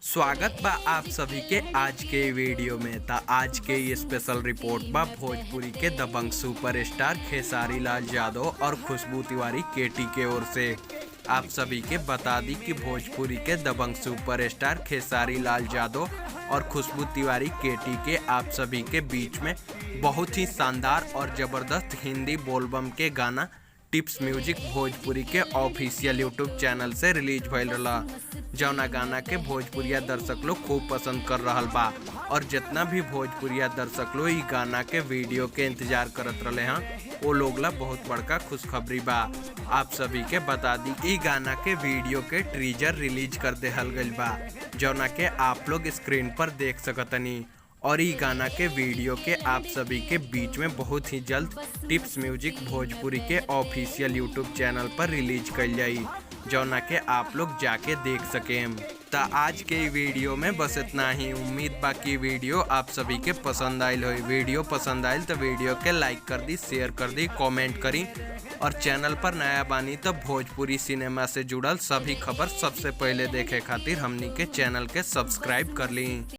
स्वागत बा आप सभी के आज के वीडियो में। था आज के ये स्पेशल रिपोर्ट बा भोजपुरी के दबंग सुपरस्टार खेसारी लाल यादव और खुशबू तिवारी केटी के ओर से। आप सभी के बता दी कि भोजपुरी के दबंग सुपरस्टार खेसारी लाल यादव और खुशबू तिवारी केटी के आप सभी के बीच में बहुत ही शानदार और ज़बरदस्त हिंदी बोलबम के गाना टिप्स म्यूजिक भोजपुरी के ऑफिशियल यूट्यूब चैनल से रिलीज भइल रहा। जौना गाना के भोजपुरिया दर्शक लोग खूब पसंद कर रहा बा और जितना भी भोजपुरिया दर्शक लोग ई गाना के वीडियो के इंतजार करत रहे हैं वो लोग ला बहुत बड़का खुशखबरी बा। आप सभी के बता दी ई गाना के वीडियो के ट्रीजर रिलीज कर देहल गइल बा जौना के आप लोग स्क्रीन पर देख सकतनी और ई गाना के वीडियो के आप सभी के बीच में बहुत ही जल्द टिप्स म्यूजिक भोजपुरी के ऑफिशियल यूट्यूब चैनल पर रिलीज कल जाई जौना के आप लोग जाके देख सकें। तो आज के वीडियो में बस इतना ही। उम्मीद बाकी वीडियो आप सभी के पसंद आयल हो। वीडियो पसंद आयल तो वीडियो के लाइक कर दी, शेयर कर दी, कमेंट करी और चैनल पर नया बानी तो भोजपुरी सिनेमा से जुड़ल सभी खबर सबसे पहले देखे खातिर हमनी के चैनल के सब्सक्राइब कर ली।